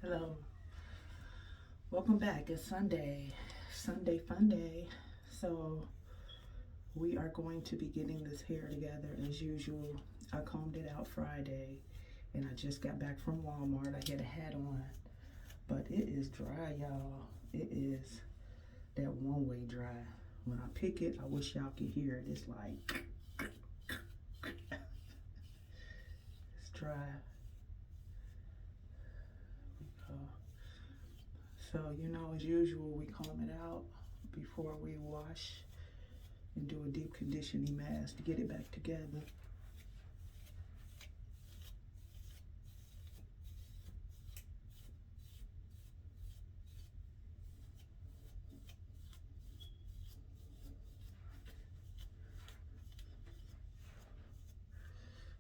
Hello, welcome back. It's Sunday fun day. So we are going to be getting this hair together as usual. I combed it out Friday and I just got back from Walmart. I had a hat on, but it is dry, y'all. It is that one-way dry. When I pick it, I wish y'all could hear it. It's like, it's dry. So, as usual, we comb it out before we wash and do a deep conditioning mask to get it back together.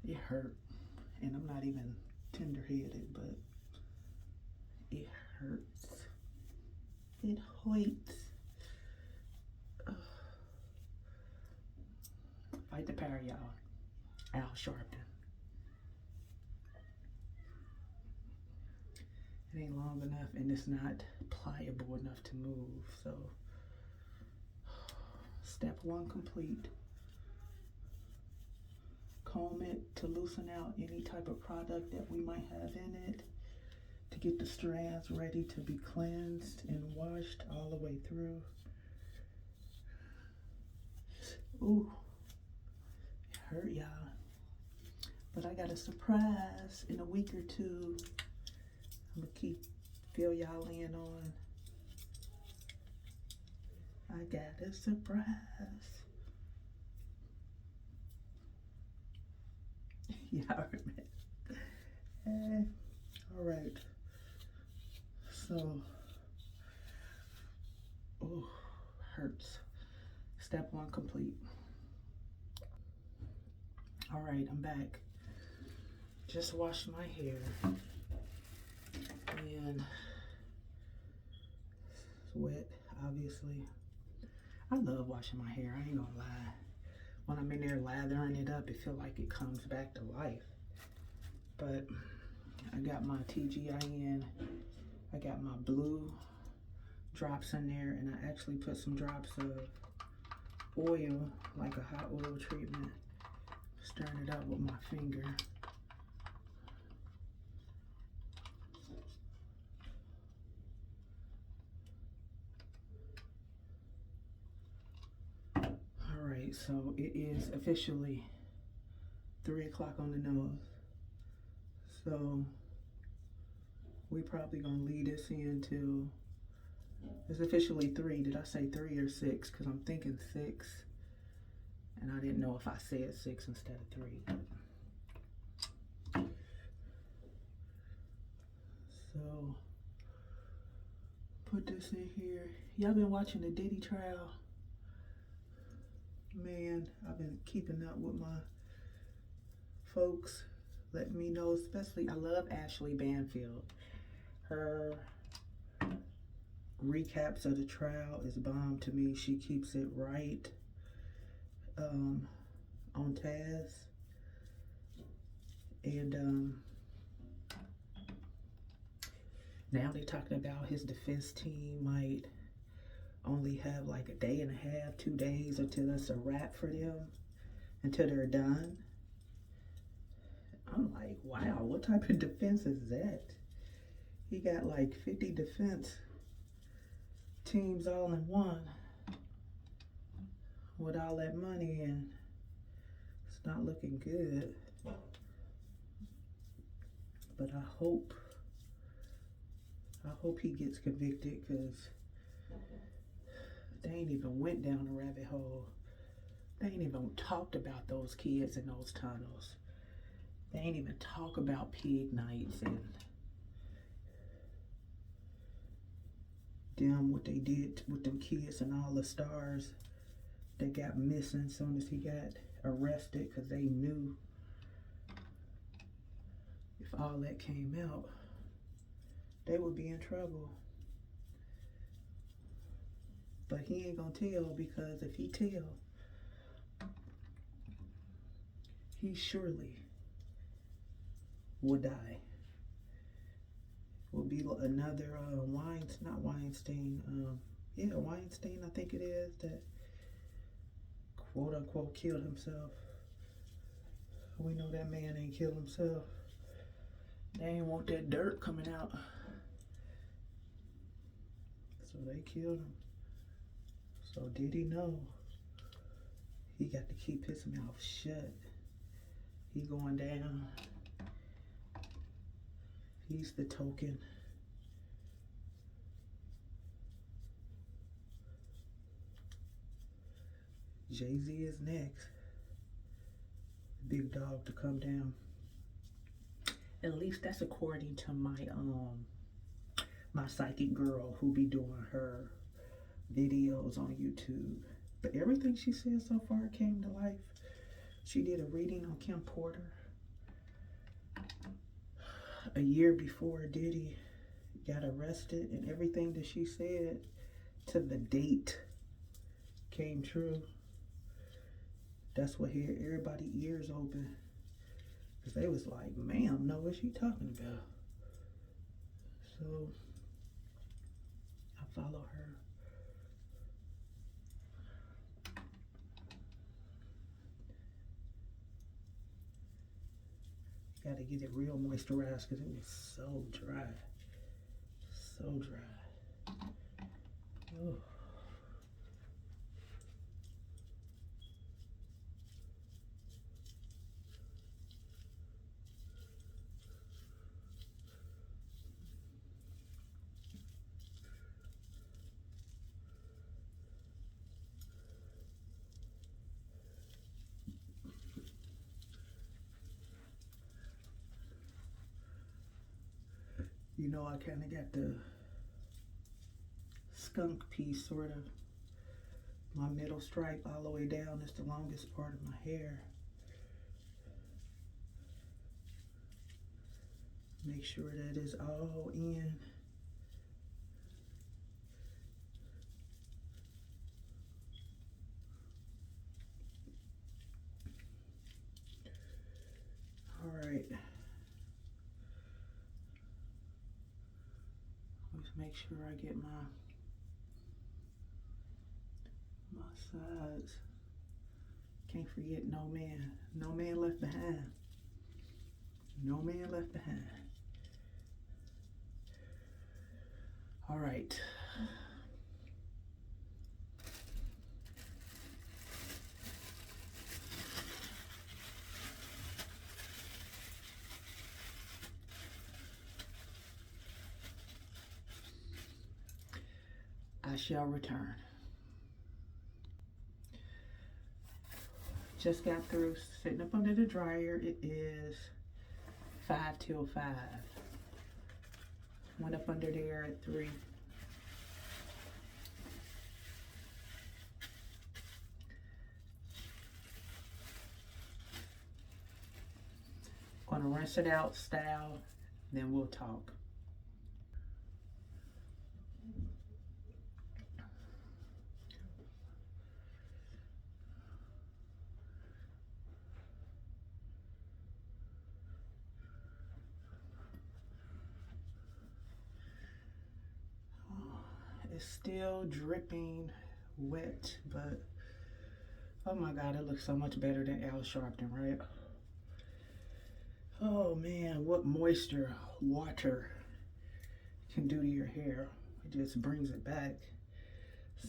It hurt, and I'm not even tender-headed, but it hurts. It hurts. Fight the power, y'all. Al Sharpton. It ain't long enough, and it's not pliable enough to move. So, step one complete. Comb it to loosen out any type of product that we might have in it, to get the strands ready to be cleansed and washed all the way through. Ooh, it hurt, y'all. But I got a surprise in a week or two. I'm gonna fill y'all in on. I got a surprise. Y'all remember? All right. So, oh, hurts. Step one complete. All right, I'm back. Just washed my hair. And it's wet, obviously. I love washing my hair, I ain't gonna lie. When I'm in there lathering it up, it feels like it comes back to life. But I got my TGIN, I got my blue drops in there, and I actually put some drops of oil, like a hot oil treatment, stirring it up with my finger. All right, so it is officially 3 o'clock on the nose. So we probably gonna leave this in till, it's officially 3. Did I say 3 or 6? Because I'm thinking 6. And I didn't know if I said 6 instead of 3. So put this in here. Y'all been watching the Diddy trial? Man, I've been keeping up with my folks. Let me know, especially, I love Ashley Banfield. Her recaps of the trial is bomb to me. She keeps it right on task. And now they're talking about his defense team might only have like a day and a half, 2 days until it's a wrap for them, until they're done. I'm like, wow, what type of defense is that? He got like 50 defense teams all in one with all that money, and it's not looking good. But I hope he gets convicted, because they ain't even went down the rabbit hole. They ain't even talked about those kids in those tunnels. They ain't even talk about pig nights and them, what they did with them kids and all the stars that got missing as soon as he got arrested, because they knew if all that came out, they would be in trouble. But he ain't gonna tell, because if he tell, he surely will die. will be another Weinstein, yeah, Weinstein, I think it is, that quote unquote killed himself. We know that man ain't killed himself. They ain't want that dirt coming out, so they killed him. So did he know? He got to keep his mouth shut. He going down. He's the token. Jay-Z is next. Big dog to come down. At least that's according to my psychic girl who be doing her videos on YouTube. But everything she said so far came to life. She did a reading on Kim Porter a year before Diddy got arrested, and everything that she said to the date came true. That's what had everybody ears open, because they was like, ma'am, know what she talking about. So I follow her. Got to get it real moisturized because it was so dry. So dry. Oh. You know, I kind of got the skunk piece, sort of. My middle stripe all the way down is the longest part of my hair. Make sure that is all in. All right. Let's make sure I get my sides. Can't forget no man. No man left behind. No man left behind. All right. I shall return. Just got through sitting up under the dryer. It is 5 till 5. Went up under there at 3. Gonna rinse it out, style, then we'll talk. It's still dripping wet, but oh my God, it looks so much better than Al Sharpton, right? Oh man, what moisture water can do to your hair. It just brings it back.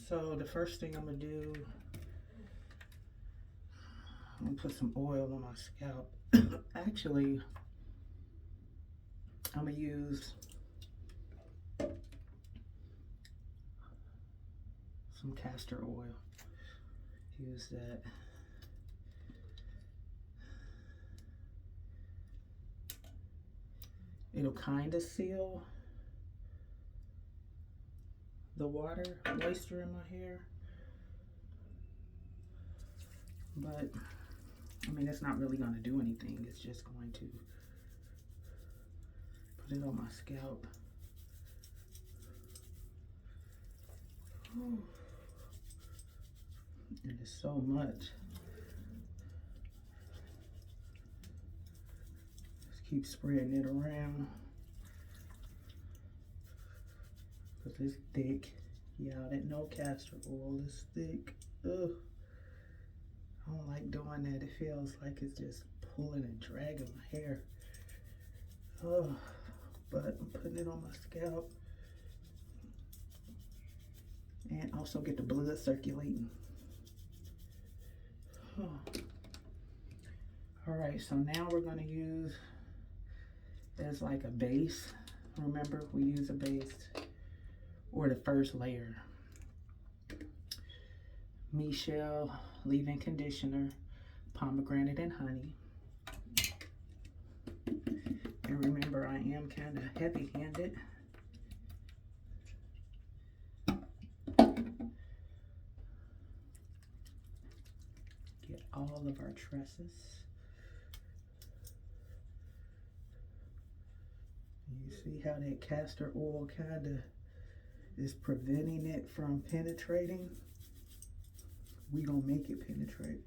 So the first thing I'm gonna do, I'm gonna put some oil on my scalp. Actually, I'm gonna use some castor oil. Use that. It'll kind of seal the water moisture in my hair, but I mean, it's not really going to do anything. It's just going to put it on my scalp. Whew. And it's so much. Just keep spreading it around. because it's thick. Y'all didn't know castor oil is thick. Ugh. I don't like doing that. It feels like it's just pulling and dragging my hair. Oh, but I'm putting it on my scalp. And also get the blood circulating. Oh. All right, so now we're gonna use as like a base. Remember, we use a base or the first layer. Michelle leave-in conditioner, pomegranate and honey. And remember, I am kind of heavy-handed. Get all of our tresses. You see how that castor oil kind of is preventing it from penetrating? We gonna make it penetrate.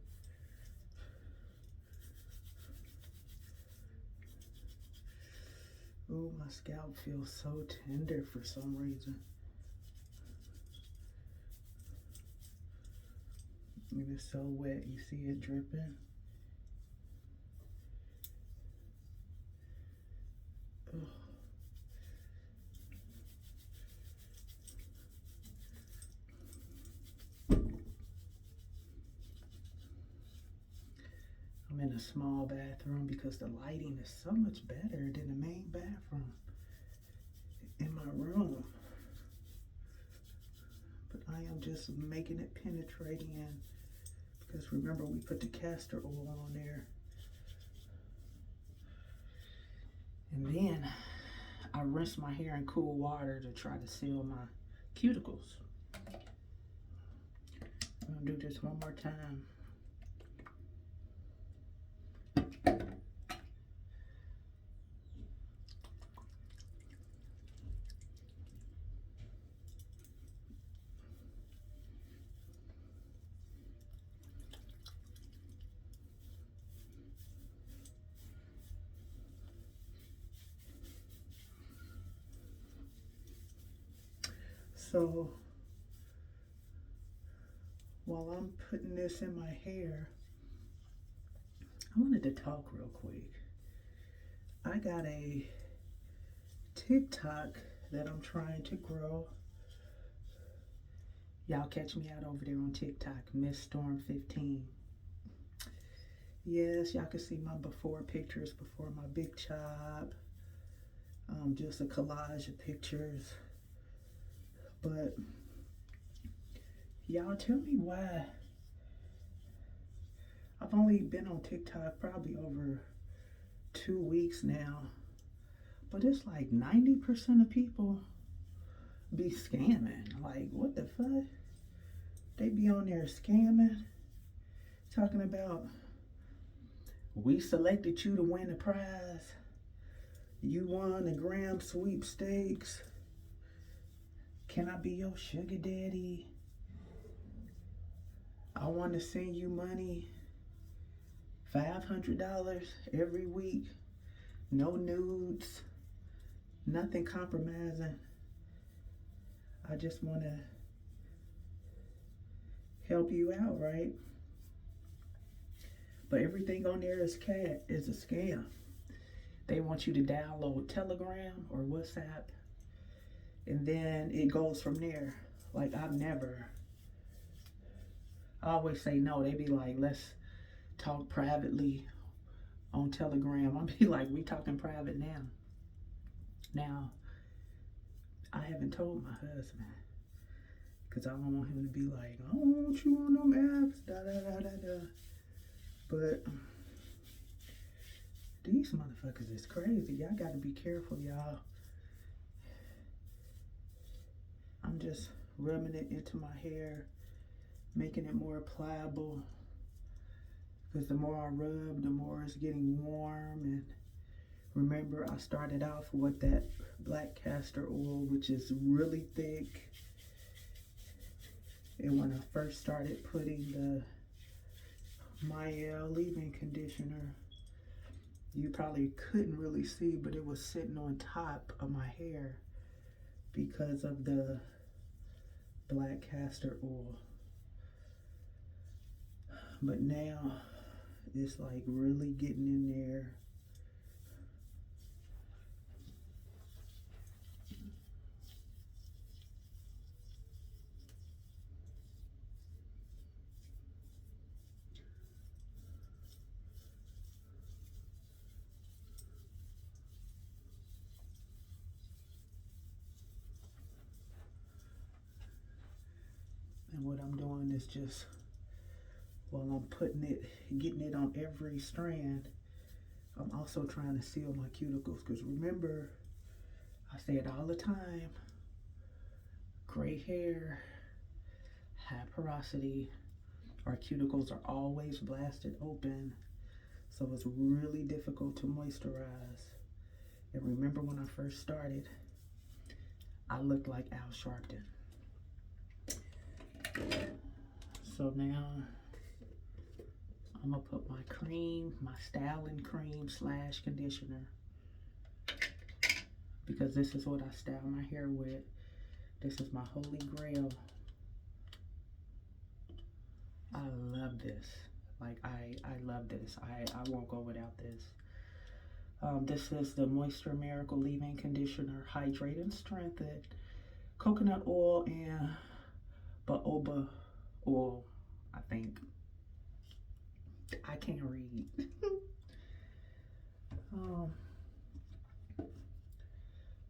Oh, my scalp feels so tender for some reason. And it's so wet, you see it dripping. Ugh. I'm in a small bathroom because the lighting is so much better than the main bathroom in my room. But I am just making it penetrating in because remember we put the castor oil on there. And then I rinse my hair in cool water to try to seal my cuticles. I'm gonna do this one more time. So while I'm putting this in my hair, I wanted to talk real quick. I got a TikTok that I'm trying to grow. Y'all catch me out over there on TikTok, Miss Storm 15. Yes, y'all can see my before pictures before my big chop. Just a collage of pictures. But y'all tell me why I've only been on TikTok probably over 2 weeks now, but it's like 90% of people be scamming. Like, what the fuck? They be on there scamming, talking about, we selected you to win the prize. You won the Gram sweepstakes. Can I be your sugar daddy? I want to send you money, $500 every week. No nudes, nothing compromising. I just want to help you out, right? But everything on there is a scam. They want you to download Telegram or WhatsApp, and then it goes from there. Like, I always say no. They be like, let's talk privately on Telegram. I'll be like, we talking private now. Now, I haven't told my husband because I don't want him to be like, I don't want you on them apps, da da da da da. But these motherfuckers is crazy. Y'all got to be careful, y'all. I'm just rubbing it into my hair, making it more pliable. Because the more I rub, the more it's getting warm. And remember, I started off with that black castor oil, which is really thick. And when I first started putting the Mielle leave-in conditioner, you probably couldn't really see, but it was sitting on top of my hair. because of the black castor oil. But now it's like really getting in there. And what I'm doing is just, while I'm putting it, getting it on every strand, I'm also trying to seal my cuticles. Because remember, I say it all the time, gray hair, high porosity, our cuticles are always blasted open. So it's really difficult to moisturize. And remember when I first started, I looked like Al Sharpton. So now I'm gonna put my cream, my styling cream / conditioner, because this is what I style my hair with. This is my holy grail. I love this. Like I love this. I won't go without this. This is the Moisture Miracle Leave-In Conditioner, Hydrate and Strengthen, coconut oil and baobab oil, I think. I can't read.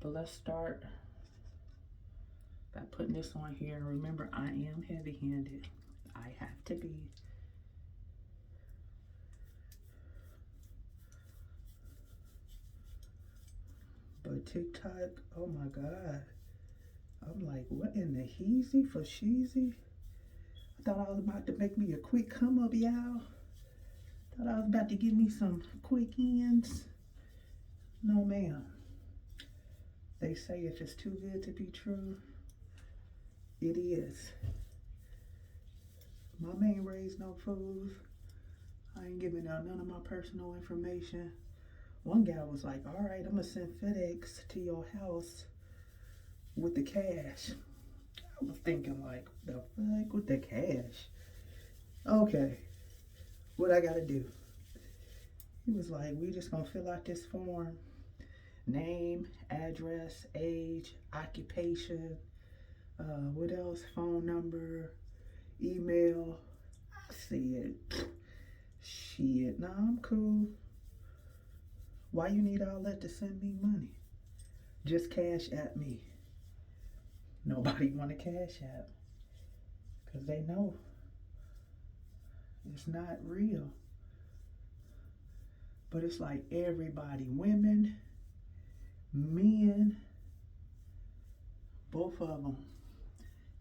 But let's start by putting this on here. Remember, I am heavy-handed. I have to be. But TikTok, oh my God. I'm like, what in the heezy for sheezy? I thought I was about to make me a quick come up, y'all. Thought I was about to give me some quick ends. No, ma'am. They say if it's too good to be true, it is. My man raised no fools. I ain't giving out none of my personal information. One guy was like, all right, I'm gonna send FedEx to your house with the cash. I was thinking like, the fuck with the cash? Okay, what I gotta do? He was like, we just gonna fill out this form. Name, address, age, occupation, what else? Phone number, email. I see it. Shit, nah, I'm cool. Why you need all that to send me money? Just cash at me. Nobody want to cash app because they know it's not real. But it's like everybody, women, men, both of them,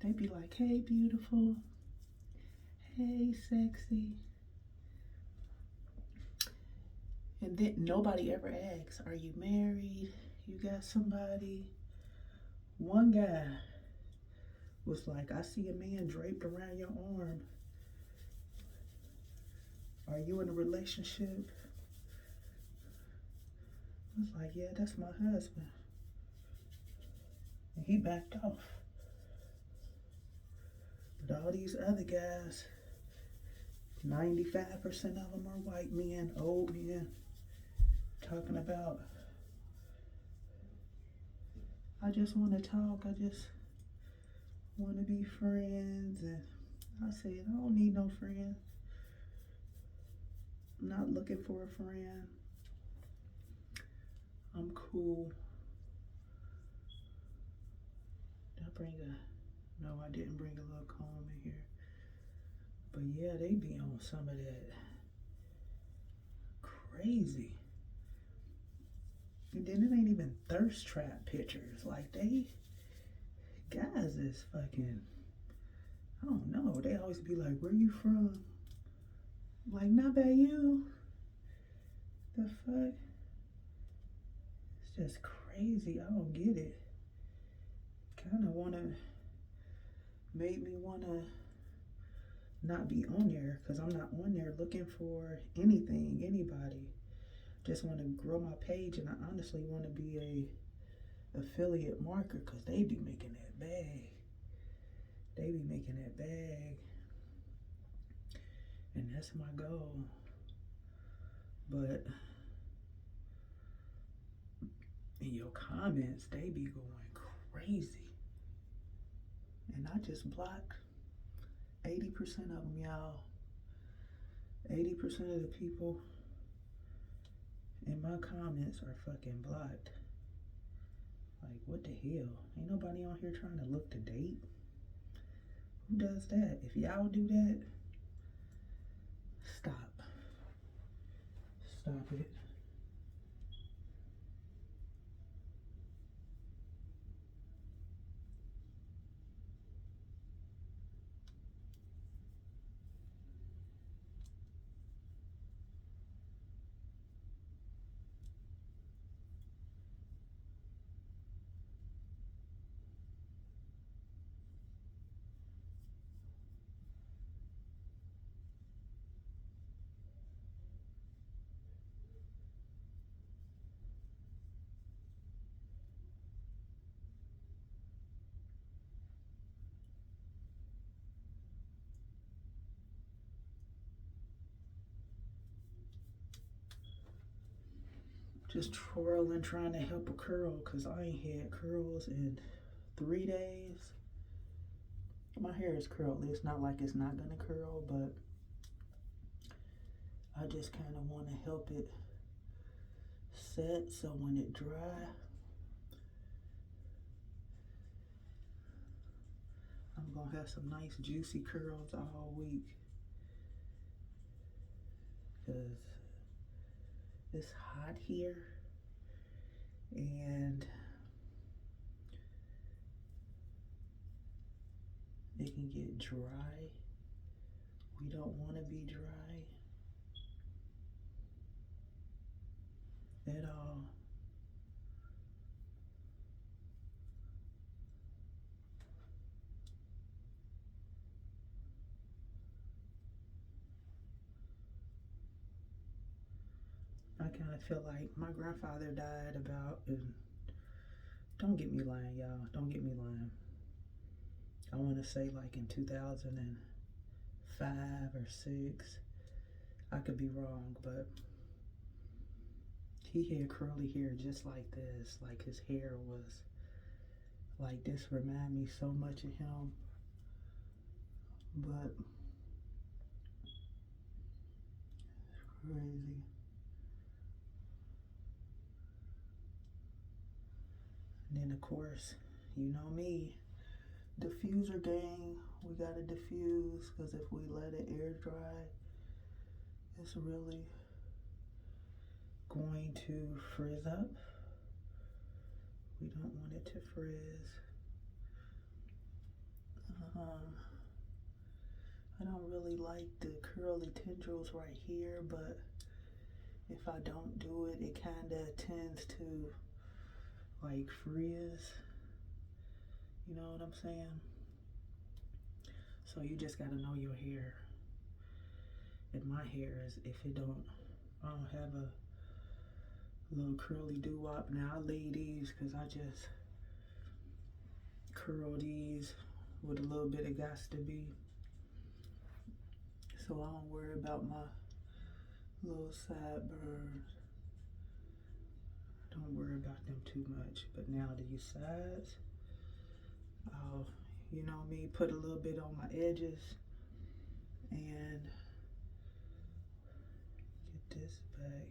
they be like, hey, beautiful, hey, sexy. And then nobody ever asks, are you married? You got somebody? One guy was like, I see a man draped around your arm. Are you in a relationship? I was like, yeah, that's my husband. And he backed off. But all these other guys, 95% of them are white men, old men, talking about, I just want to talk, I just want to be friends. And I said, I don't need no friend. I'm not looking for a friend. I'm cool. Did I bring a, no, I didn't bring a little comb in here. But yeah, they be on some of that crazy. And then it ain't even thirst trap pictures. Like guys is fucking, I don't know. They always be like, where you from? Like, not by you. The fuck? It's just crazy. I don't get it. Kind of made me want to not be on there, because I'm not on there looking for anything, anybody. Just want to grow my page, and I honestly want to be affiliate marker because they be making that bag. They be making that bag. And that's my goal. But in your comments, they be going crazy. And I just blocked 80% of them, y'all. 80% of the people in my comments are fucking blocked. Like, what the hell? Ain't nobody on here trying to look to date. Who does that? If y'all do that, stop. Stop it. Just twirling, trying to help a curl because I ain't had curls in 3 days. My hair is curly. It's not like it's not gonna curl, but I just kind of want to help it set so when it dry, I'm gonna have some nice juicy curls all week because it's hot here and it can get dry. We don't want to be dry at all. I kind of feel like my grandfather died about, and don't get me lying, y'all, don't get me lying. I want to say like in 2005 or 6. I could be wrong, but he had curly hair just like this. Like his hair was like this, remind me so much of him. But crazy. And then of course, you know me, diffuser gang, we gotta diffuse because if we let it air dry, it's really going to frizz up. We don't want it to frizz. I don't really like the curly tendrils right here, but if I don't do it, it kind of tends to like frizz. You know what I'm saying? So you just gotta know your hair. And my hair is, if it don't, I don't have a little curly doo-wop. Now I leave these because I just curl these with a little bit of gots to be. So I don't worry about my little sideburns. Don't worry about them too much. But now these sides, I'll, you know me, put a little bit on my edges and get this back.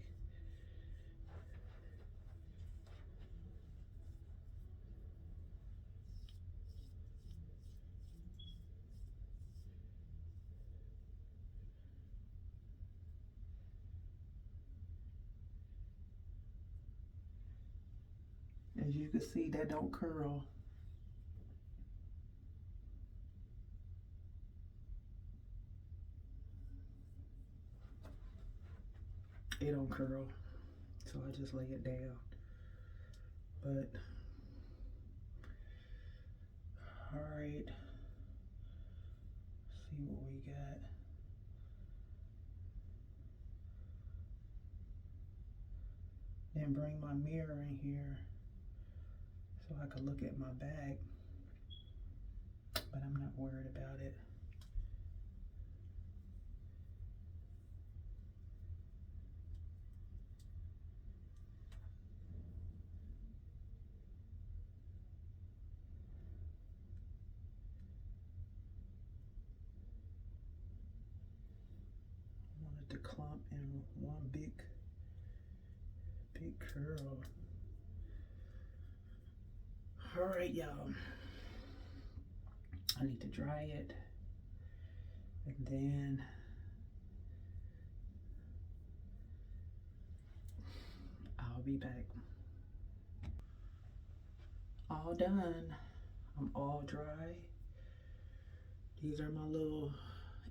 As you can see, that don't curl. It don't curl. So I just lay it down. But, alright. See what we got. Then bring my mirror in here so I could look at my bag, but I'm not worried about it. I wanted to clump in one big curl. All right, y'all. I need to dry it, and then I'll be back. All done. I'm all dry. These are my little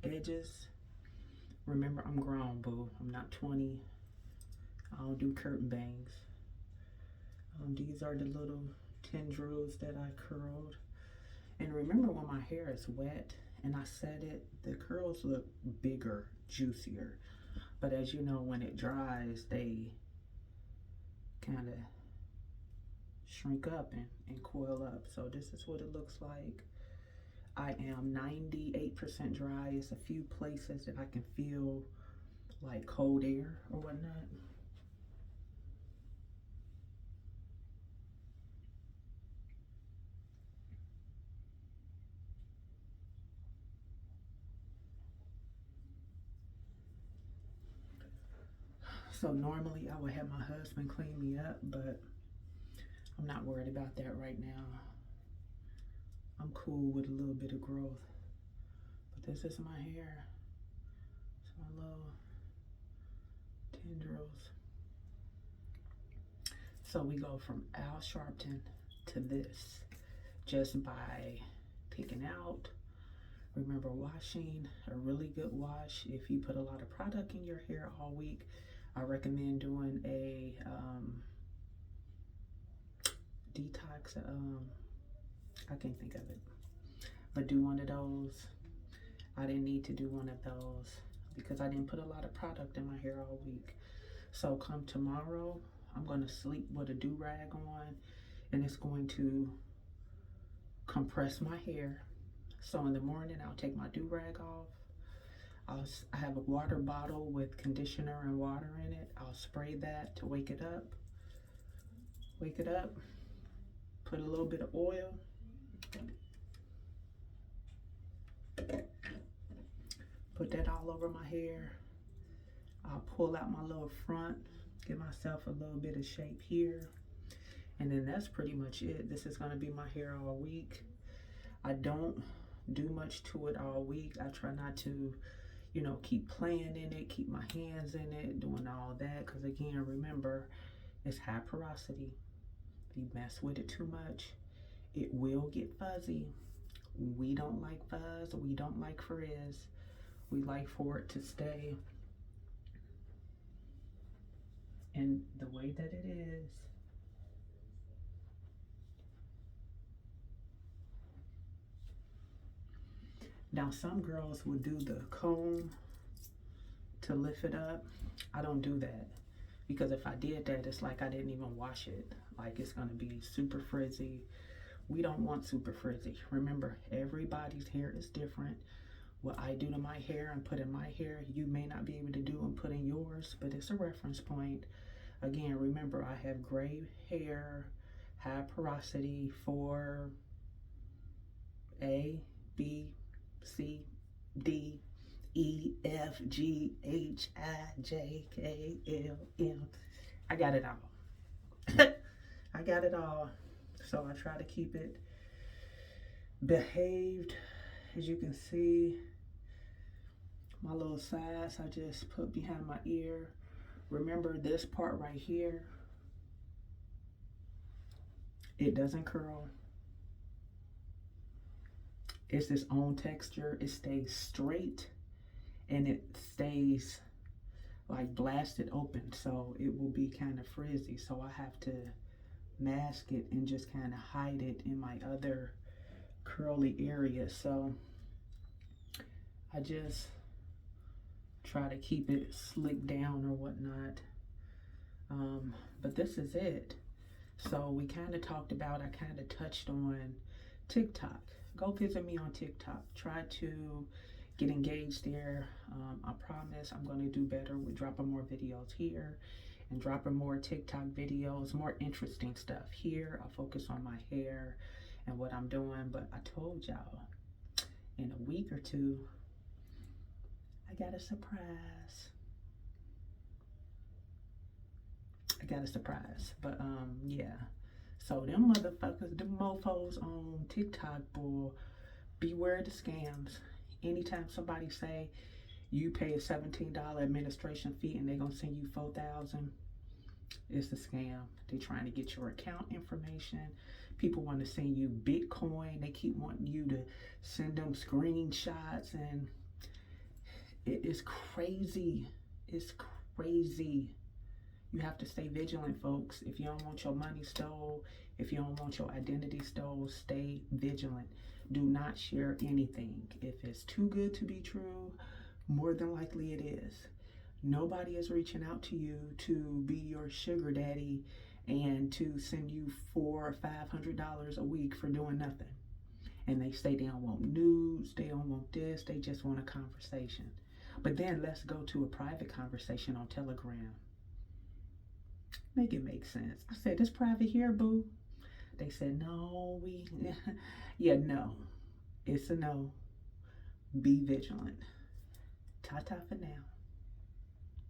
edges. Remember, I'm grown, boo. I'm not 20. I don't do curtain bangs. These are the little tendrils that I curled. And remember, when my hair is wet and I set it, the curls look bigger, juicier. But as you know, when it dries, they kind of shrink up and coil up. So this is what it looks like. I am 98% dry. It's a few places that I can feel like cold air or whatnot. So normally I would have my husband clean me up, but I'm not worried about that right now. I'm cool with a little bit of growth. But this is my hair. It's my little tendrils. So we go from Al Sharpton to this just by picking out. Remember, washing, a really good wash. If you put a lot of product in your hair all week, I recommend doing a detox. I can't think of it, but do one of those. I didn't need to do one of those because I didn't put a lot of product in my hair all week. So come tomorrow, I'm going to sleep with a do-rag on, and it's going to compress my hair. So in the morning, I'll take my do-rag off. I have a water bottle with conditioner and water in it. I'll spray that to wake it up. Wake it up. Put a little bit of oil. Put that all over my hair. I'll pull out my little front, give myself a little bit of shape here. And then that's pretty much it. This is gonna be my hair all week. I don't do much to it all week. I try not to, you know, keep playing in it, keep my hands in it, doing all that. Because again, remember, it's high porosity. If you mess with it too much, it will get fuzzy. We don't like fuzz. We don't like frizz. We like for it to stay in the way that it is. Now, some girls will do the comb to lift it up. I don't do that because if I did that, it's like I didn't even wash it. Like it's gonna be super frizzy. We don't want super frizzy. Remember, everybody's hair is different. What I do to my hair and put in my hair, you may not be able to do and put in yours, but it's a reference point. Again, remember, I have gray hair, high porosity for A, B, C, D, E, F, G, H, I, J, K, L, M. I got it all. I got it all. So I try to keep it behaved. As you can see, my little sides I just put behind my ear. Remember this part right here, it doesn't curl. It's its own texture. It stays straight and it stays like blasted open, so it will be kind of frizzy. So I have to mask it and just kind of hide it in my other curly area. So I just try to keep it slicked down or whatnot. But this is it. So we kind of talked about, I kind of touched on TikTok. Go visit me on TikTok. Try to get engaged there. I promise I'm going to do better with dropping more videos here and dropping more TikTok videos, more interesting stuff here. I'll focus on my hair and what I'm doing. But I told y'all, in a week or two, I got a surprise. But yeah. So them motherfuckers, them mofos on TikTok, boy, beware the scams. Anytime somebody say you pay a $17 administration fee and they gonna send you 4,000, it's a scam. They trying to get your account information. People want to send you Bitcoin. They keep wanting you to send them screenshots, and it is crazy. It's crazy. You have to stay vigilant, folks. If you don't want your money stole, if you don't want your identity stole, stay vigilant. Do not share anything. If it's too good to be true, more than likely it is. Nobody is reaching out to you to be your sugar daddy and to send you $400 or $500 a week for doing nothing. And they say they don't want nudes, they don't want this, they just want a conversation. But then let's go to a private conversation on Telegram. Make it make sense. I said, this private here, boo. They said, no, yeah, no. It's a no. Be vigilant. Ta-ta for now.